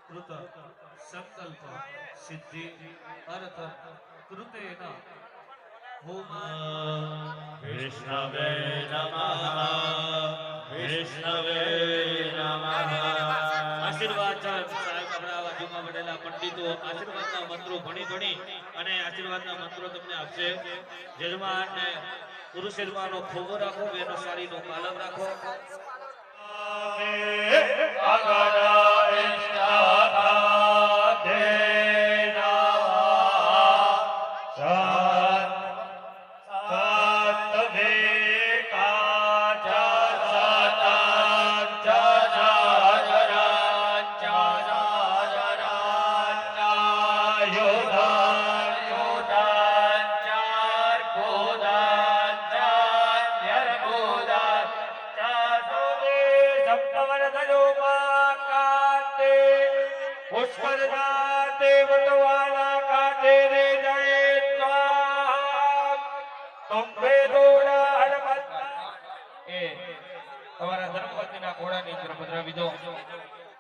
कृत संकल्प सिद्धि अर्थ कृतेन होम विष्णवे नमः विष्णवे नमः। आशीर्वाद साहेब આપણા બાજુમાં બેઠેલા પંડિતો આશીર્વાદના મંત્રો ભણી અને આશીર્વાદના મંત્રો તમને આપશે। યજમાન ને પુરુષ યજમાનો ખોબો રાખો, બેનો સાડીનો પાલવ રાખો।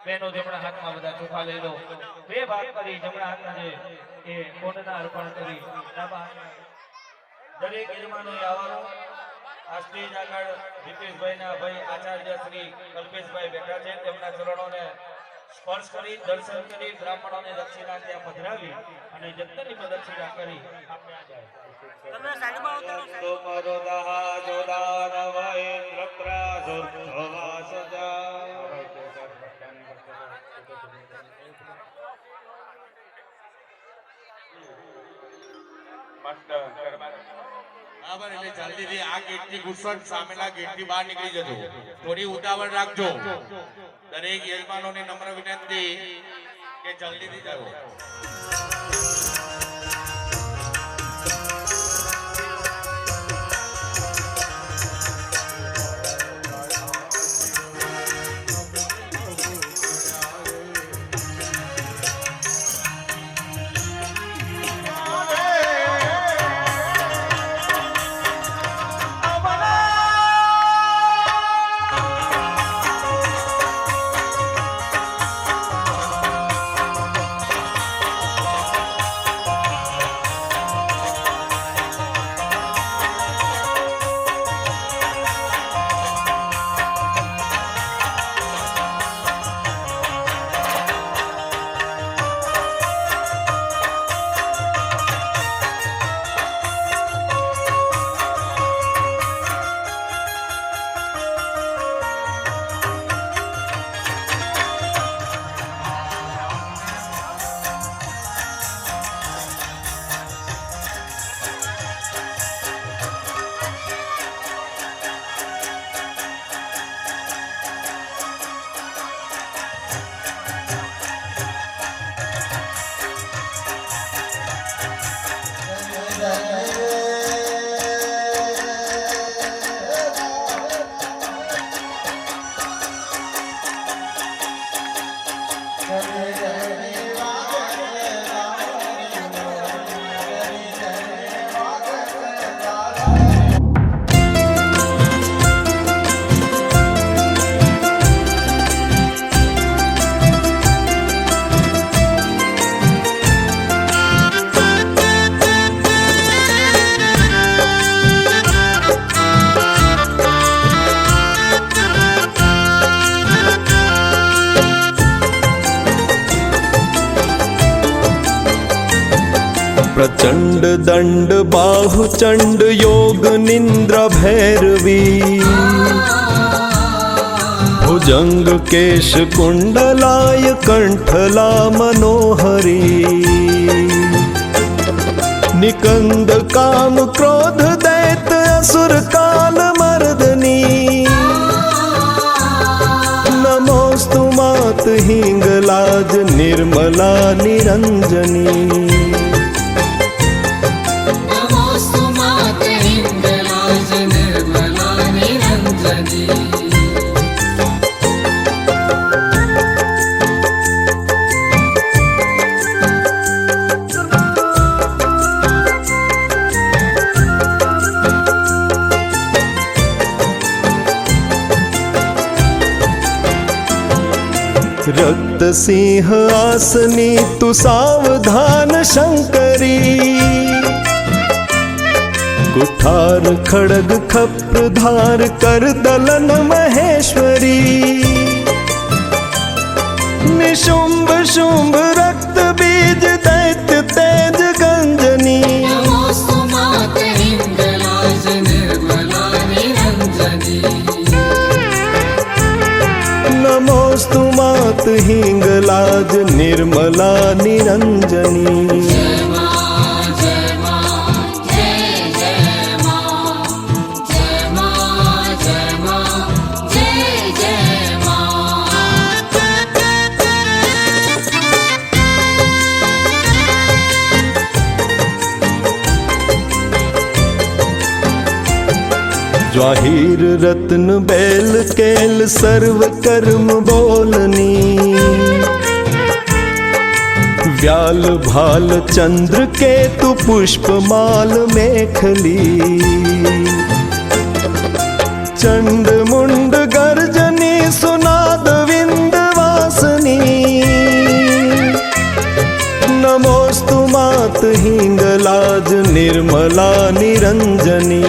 બેનો જમણા હાથમાં બધા ચોખા લઈ લો, બે ભાગ કરી જમણા હાથના જે એ કોણના અર્પણ કરી ડાબા દરેક યજમાનોએ આવવાનું। આ સ્ટેજ આગળ દીપેશભાઈના ભાઈ આચાર્ય શ્રી કલ્પેશભાઈ બેઠા છે, તેમના ચરણોને સ્પર્શ કરી દર્શન કરી બ્રાહ્મણોને દક્ષિણા ત્યાં પધરાવી અને જતનની પ્રદક્ષિણા કરી આપણે આ જાય। તમે સાઈડમાં ઉતારો મારો દહા જોદાન વૈન્દ્રપ્રા સુર્ધવાસજા બરાબર। એટલે જલ્દીથી આ ગેટથી ઘૂસો, સામેના ગેટથી બહાર નીકળી જજો, થોડી ઉતાવળ રાખજો। દરેક યજમાનોને નમ્ર વિનંતી કે જલ્દીથી જાઓ। प्रचंड दंड बाहुचंड योग निंद्र भैरवी भुजंग केश कुंडलाय कंठला मनोहरी निकंद काम क्रोध दैत असुर काल मर्दनी नमोस्तु मात हिंगलाज निर्मला निरंजनी रक्त सिंह आसनी तू सावधान शंकरी, कुठार खड़ग खप्रधार कर दलन महेश्वरी, निशुंभ शुंभ रक्त बीज दैत्य तेज गंजनी, नमोस्तु मात हिंगलाज निर्मला निरंजनी। ज्वाहिर रत्न बैल कैल सर्व कर्म बोलनी, व्याल भाल चंद्र केतु पुष्प माल मेखली, चंड मुंड गर्जनी सुनाद विंध्यवासिनी, नमोस्तु मात हिंगलाज निर्मला निरंजनी।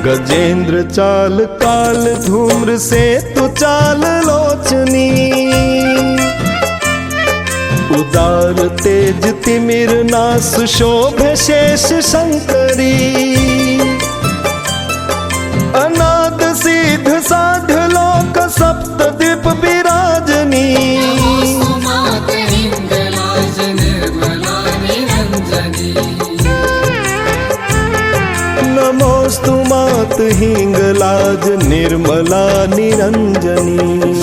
गजेंद्र चाल काल धूम्र से तु चाल लोचनी, उदार तेज तिमिर नास शोभे शेष शंकरी, अनाद सिद्ध साध लोक सप्त द्वीप विराजनी, नमोस्तु मात हिंगलाज निर्मला निरंजनी।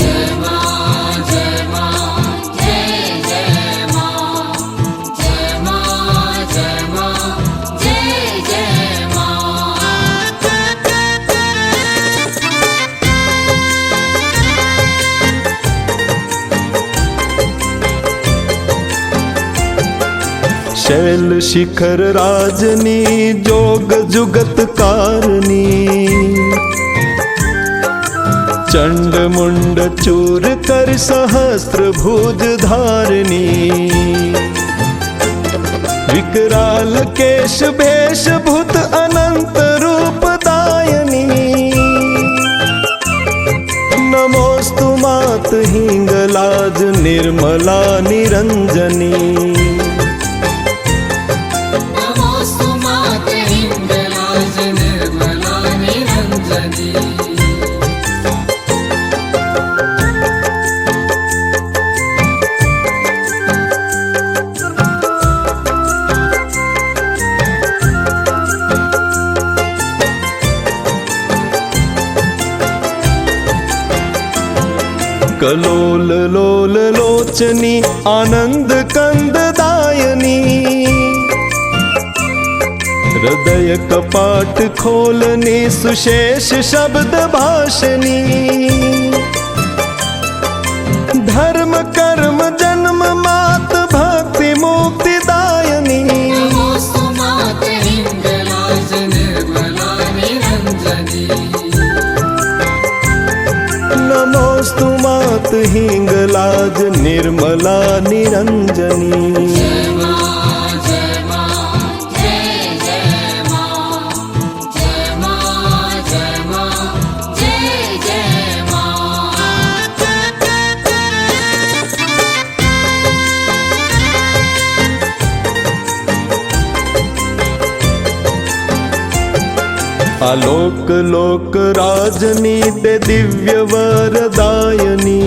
शैल शिखर राजनी जोग जुगत कारणी, चंड मुंड चूर कर सहस्त्र भुज धारिणी, विकराल केश भेष भूत अनंत रूप दायनी, नमोस्तु मात हिंगलाज निर्मला निरंजनी। कलोल लोल लोचनी आनंद कंद दायनी, हृदय कपाट खोलनी सुशेष शब्द भाषणी, धर्म कर्म जन्म मात भक्ति मुक्ति दायनी, नमोस्तु मात हिंगलाज निर्मला निरंजनी। आलोक लोक राजनी ते दिव्य वरदायनी,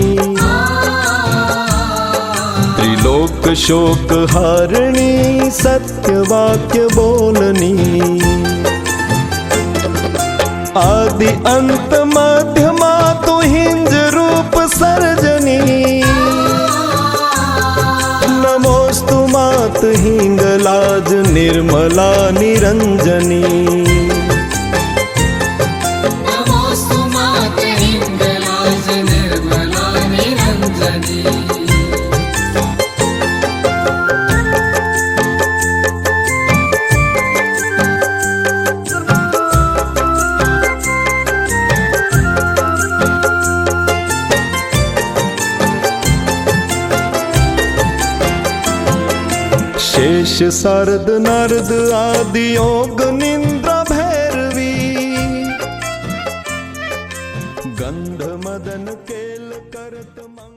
त्रिलोक शोक हारिणी सत्य वाक्य बोलनी, आदि अंत मध्य मातु हिंज रूप सर्जनी, नमोस्तु मात સુમત હિંગલાજ નિર્મલા નિરંજની નમોસ્તુ માતે હિંગલાજ નિર્મલા નિરંજની શેષ શારદ નારદ આદિ યોગ નિંદ્રા ભૈરવી ગંધ મદન કેલ કરત મંગ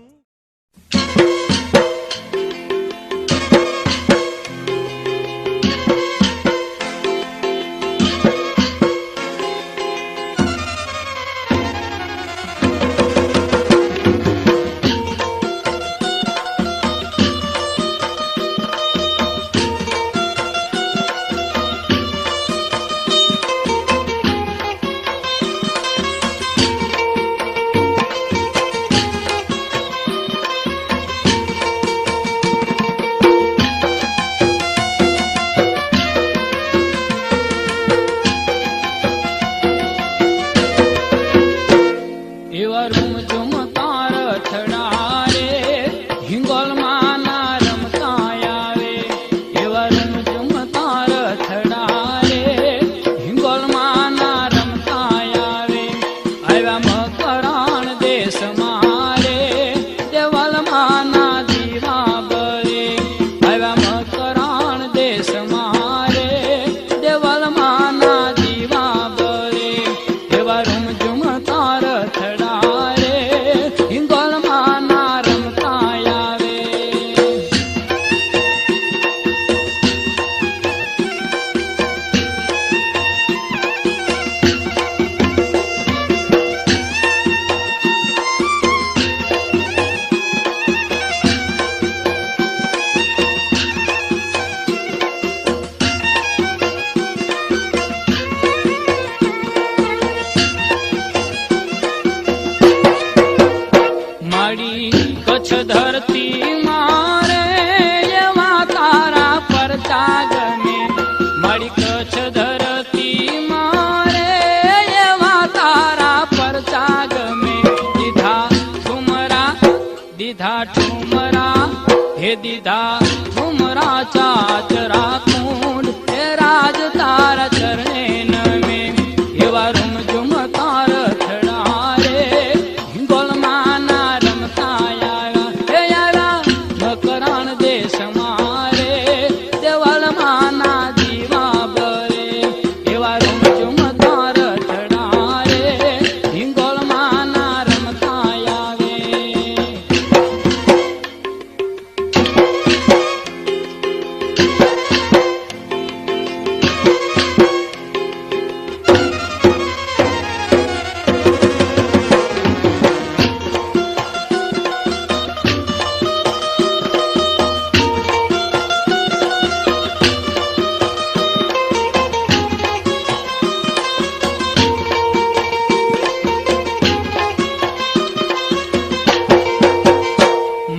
એવા રૂમ ઝુમ તાર થડા રે હિંગોલ માના રમતા આવે એવા રૂમ ઝુમ તાર થડા રે હિંગોલ માના રમતા આવે આવ્યા મકરાણ દેશ મારે દેવલ માના દીવા બળે આવ્યા મકરાણ દેશ મારે દેવલ માના દીવા બળે એવા રૂમ ઝુમ તાર થડા રે હિંગોલ માના રમતા આવે મારી કચ્છ ધરતી મારે એવા તારા પરચા ગમે મારી કચ્છ ધરતી મારે એવા તારા પરચા ગમે દીધા ઠુમરા હે દીધા ઠુમરા ચાચરા કુંડ હે રાજ તારા ચરણે નમે એવા રૂમ ઝુમ તાર થડા રે હિંગોલ માના રમતા આવ્યા હે આવ્યા મકરાણ દેશ મારે દેવલ માના દીવા બળે એવા રૂમ ઝુમ તાર થડા રે હિંગોલ માના રમતા આવે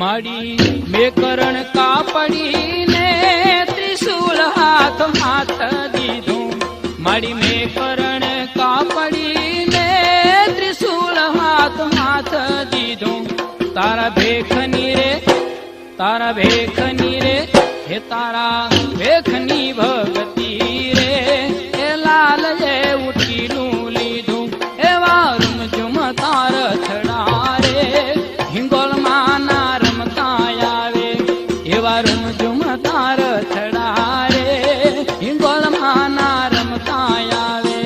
માડી મેકરણ કાપડીને ત્રિશુલ હાથ માથ દીધું માડી મેકરણ કાપડીને ત્રિશુલ હાથ માથ દીધું તારા ભેખની રે હે તારા ભેખની ભગતી રે હે લાલ એ ઉઠીનું લીધું એવા રૂમ ઝુમ તાર થડા રે હિંગોલ માના રમતા આવે એવા રૂમ ઝુમ તાર થડા રે હિંગોલ માના રમતા આવે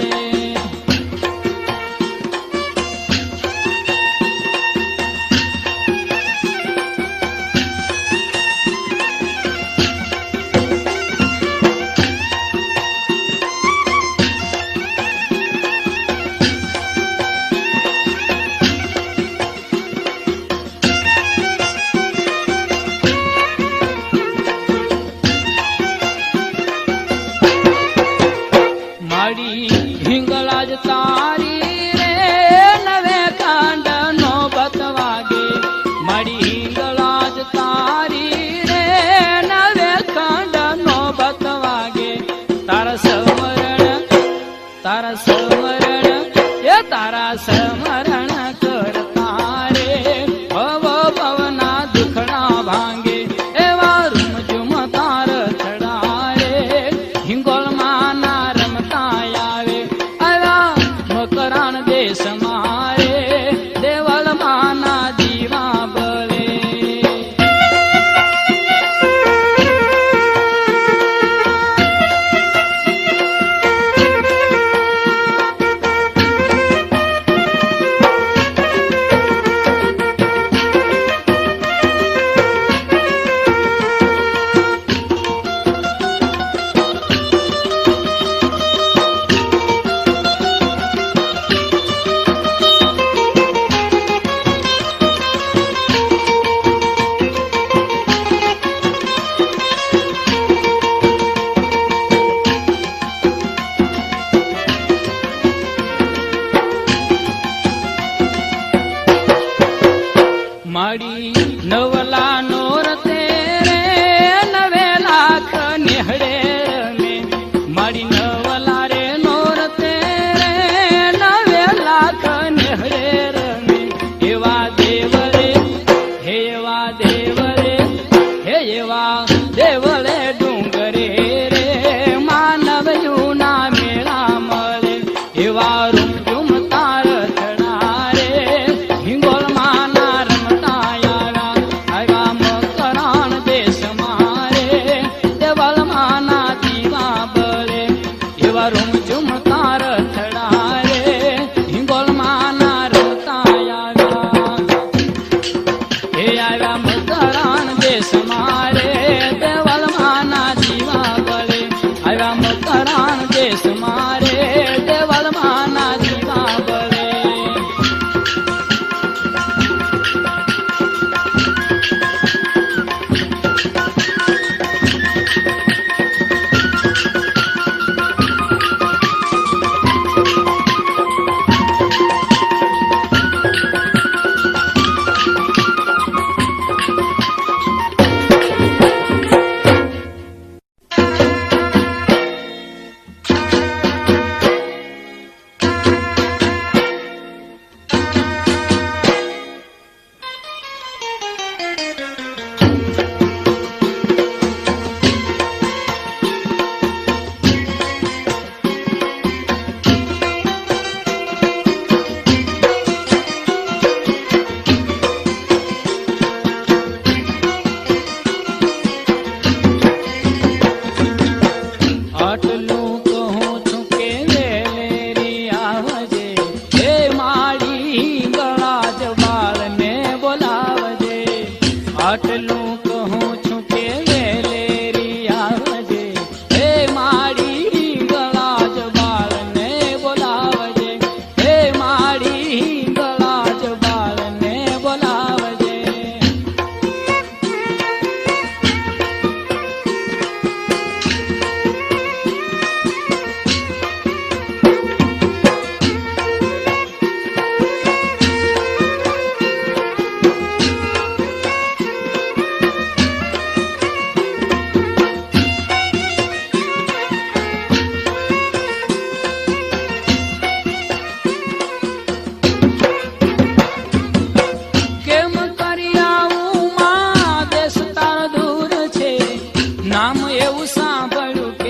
એવું સાંભળ્યું